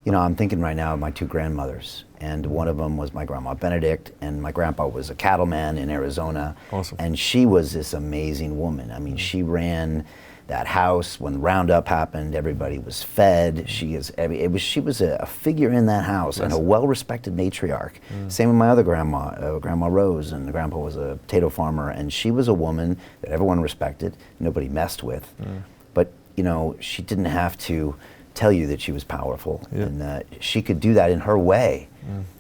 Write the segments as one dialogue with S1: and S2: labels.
S1: You know, I'm thinking right now of my two grandmothers, and one of them was my grandma Benedict, and my grandpa was a cattleman in Arizona.
S2: Awesome.
S1: And she was this amazing woman. I mean, she ran that house when Roundup happened. Everybody was fed. She was a figure in that house, and a well-respected matriarch. Same with my other grandma, Grandma Rose, and Grandpa was a potato farmer, and she was a woman that everyone respected, nobody messed with. But you know, she didn't have to tell you that she was powerful, and she could do that in her way.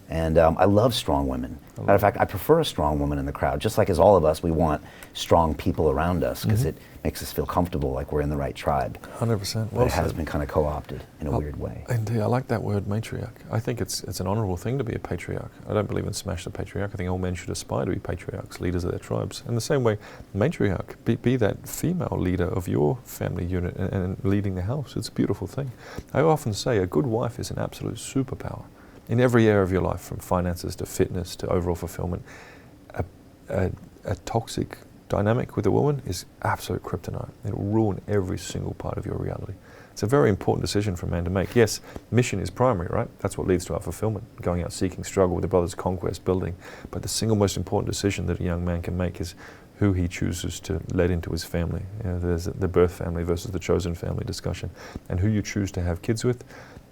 S1: And I love strong women. Matter of fact, I prefer a strong woman in the crowd. Just like as all of us, we want strong people around us because it makes us feel comfortable, like we're in the right tribe.
S2: 100%.
S1: Well, it has been kind of co-opted in a weird way.
S2: Indeed, I like that word, matriarch. I think it's an honourable thing to be a patriarch. I don't believe in smash the patriarch. I think all men should aspire to be patriarchs, leaders of their tribes. In the same way, matriarch, be that female leader of your family unit and leading the house. It's a beautiful thing. I often say a good wife is an absolute superpower in every area of your life, from finances to fitness to overall fulfillment. A toxic dynamic with a woman is absolute kryptonite. It'll ruin every single part of your reality. It's a very important decision for a man to make. Yes, mission is primary, right? That's what leads to our fulfillment, going out seeking struggle with the brothers, conquest, building. But the single most important decision that a young man can make is who he chooses to let into his family. You know, there's the birth family versus the chosen family discussion. And who you choose to have kids with,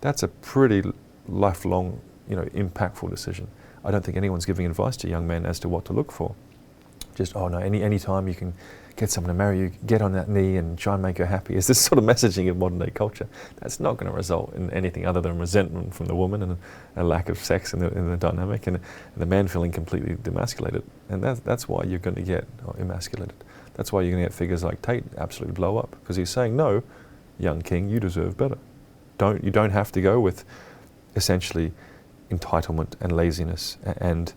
S2: that's a pretty lifelong, impactful decision. I don't think anyone's giving advice to young men as to what to look for. Just, oh no, any time you can get someone to marry you, get on that knee and try and make her happy. Is this sort of messaging of modern day culture? That's not going to result in anything other than resentment from the woman and a lack of sex in the dynamic, and the man feeling completely demasculated. And that's why you're going to get emasculated. That's why you're going to get figures like Tate absolutely blow up, because he's saying, no, young king, you deserve better. You don't have to go with essentially entitlement and laziness and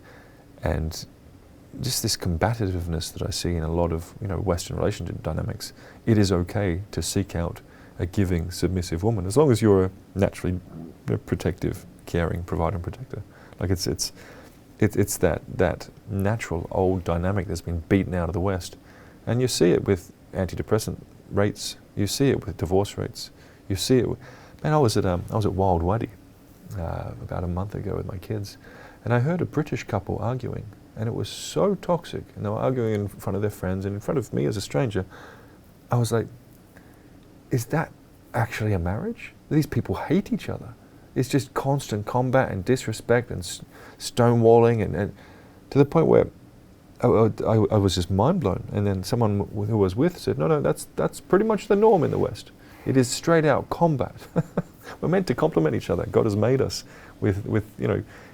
S2: just this combativeness that I see in a lot of Western relationship dynamics. It is okay to seek out a giving, submissive woman, as long as you're a naturally protective, caring provider and protector. Like it's that natural old dynamic that's been beaten out of the West, and you see it with antidepressant rates. You see it with divorce rates. You see it. Man, I was at Wild Waddy about a month ago with my kids, and I heard a British couple arguing. And it was so toxic, and they were arguing in front of their friends and in front of me as a stranger. I was like, is that actually a marriage? These people hate each other. It's just constant combat and disrespect and stonewalling, and to the point where I was just mind blown. And then someone who was with said, no, that's pretty much the norm in the West. It is straight out combat. We're meant to complement each other. God has made us with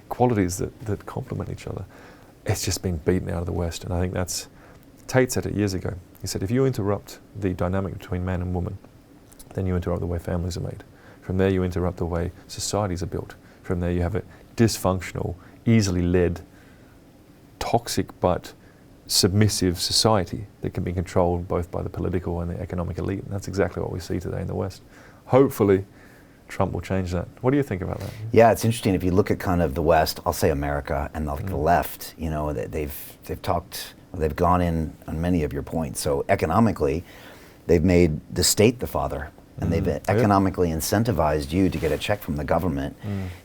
S2: qualities that complement each other. It's just been beaten out of the West, and I think Tate said it years ago. He said, if you interrupt the dynamic between man and woman, then you interrupt the way families are made. From there you interrupt the way societies are built. From there you have a dysfunctional, easily led, toxic but submissive society that can be controlled both by the political and the economic elite. And that's exactly what we see today in the West. Hopefully, Trump will change that. What do you think about that?
S1: Yeah, it's interesting. If you look at kind of the West, I'll say America, and the left, they've gone in on many of your points. So economically, they've made the state the father, and they've economically incentivized you to get a check from the government,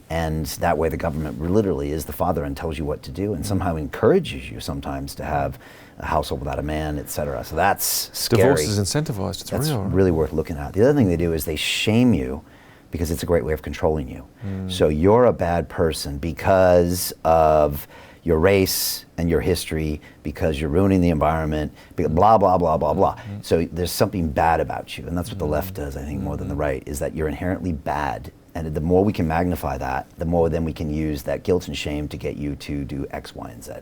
S1: and that way the government literally is the father and tells you what to do, and somehow encourages you sometimes to have a household without a man, etc. So that's scary.
S2: Divorce is incentivized. It's
S1: that's
S2: real.
S1: really worth looking at. The other thing they do is they shame you, because it's a great way of controlling you. So you're a bad person because of your race and your history, because you're ruining the environment, blah, blah, blah, blah, blah. So there's something bad about you, and that's what the left does, I think, more than the right, is that you're inherently bad. And the more we can magnify that, the more then we can use that guilt and shame to get you to do X, Y, and Z.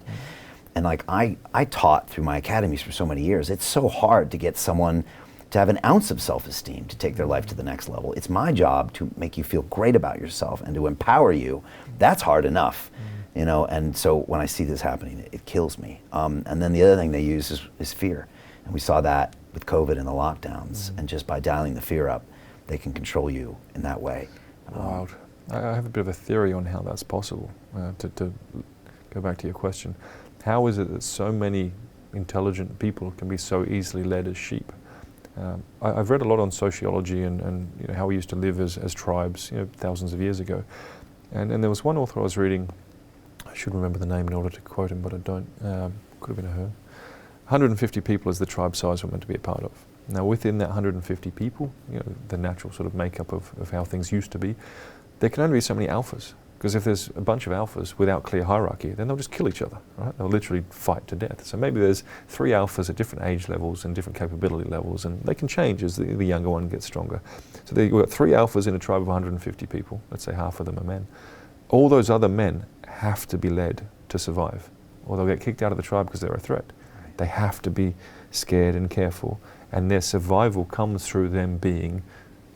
S1: And like I taught through my academies for so many years, it's so hard to get someone to have an ounce of self-esteem to take their life to the next level. It's my job to make you feel great about yourself and to empower you. That's hard enough, and so when I see this happening, it kills me. And then the other thing they use is fear. And we saw that with COVID and the lockdowns, and just by dialing the fear up, they can control you in that way.
S2: Wild. I have a bit of a theory on how that's possible. To go back to your question, how is it that so many intelligent people can be so easily led as sheep? I've read a lot on sociology and you know, how we used to live as tribes, you know, thousands of years ago. And there was one author I was reading, I should remember the name in order to quote him, but I don't. Could have been a her. 150 people is the tribe size we're meant to be a part of. Now within that 150 people, you know, the natural sort of makeup of how things used to be, there can only be so many alphas. Because if there's a bunch of alphas without clear hierarchy, then they'll just kill each other, right? They'll literally fight to death. So maybe there's 3 alphas at different age levels and different capability levels, and they can change as the younger one gets stronger. So you've got 3 alphas in a tribe of 150 people, let's say half of them are men. All those other men have to be led to survive, or they'll get kicked out of the tribe because they're a threat. They have to be scared and careful, and their survival comes through them being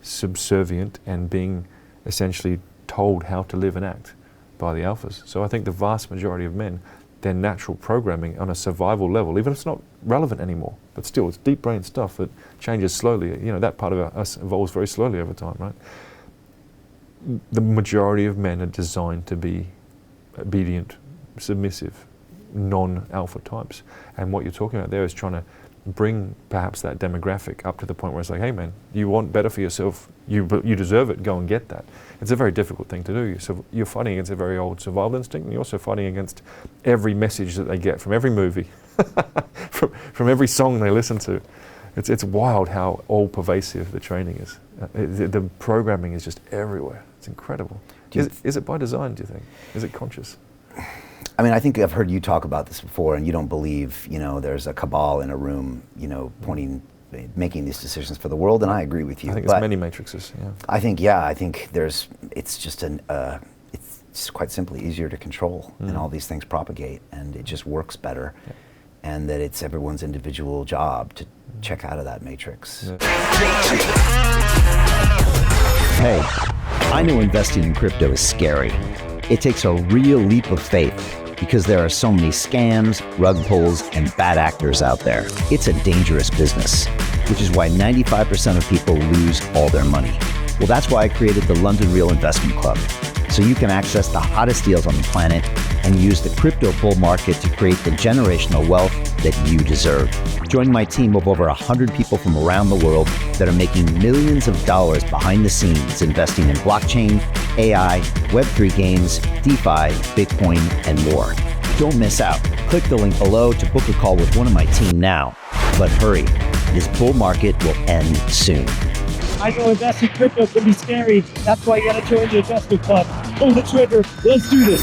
S2: subservient and being essentially told how to live and act by the alphas. So I think the vast majority of men, their natural programming on a survival level, even if it's not relevant anymore, but still it's deep brain stuff that changes slowly. You know, that part of us evolves very slowly over time, right? The majority of men are designed to be obedient, submissive, non-alpha types. And what you're talking about there is trying to bring perhaps that demographic up to the point where it's like, hey man, you want better for yourself, you deserve it, go and get that. It's a very difficult thing to do. So you're fighting against a very old survival instinct, and you're also fighting against every message that they get from every movie, from every song they listen to. It's wild how all-pervasive the training is. The programming is just everywhere. It's incredible. Is it by design, do you think? Is it conscious?
S1: I mean, I think I've heard you talk about this before, and you don't believe, you know, there's a cabal in a room, you know, making these decisions for the world, and I agree with you.
S2: I think there's many matrices, yeah.
S1: I think it's just quite simply easier to control, and all these things propagate, and it just works better, and that it's everyone's individual job to check out of that matrix.
S2: Yeah.
S3: Hey, I know investing in crypto is scary. It takes a real leap of faith because there are so many scams, rug pulls, and bad actors out there. It's a dangerous business, which is why 95% of people lose all their money. Well, that's why I created the London Real Investment Club, so you can access the hottest deals on the planet and use the crypto bull market to create the generational wealth that you deserve. Join my team of over 100 people from around the world that are making millions of dollars behind the scenes investing in blockchain, AI, Web3 games, DeFi, Bitcoin, and more. Don't miss out. Click the link below to book a call with one of my team now. But hurry, this bull market will end soon.
S4: I know investing in crypto can be scary. That's why you gotta join the investment club. Pull the trigger. Let's do this.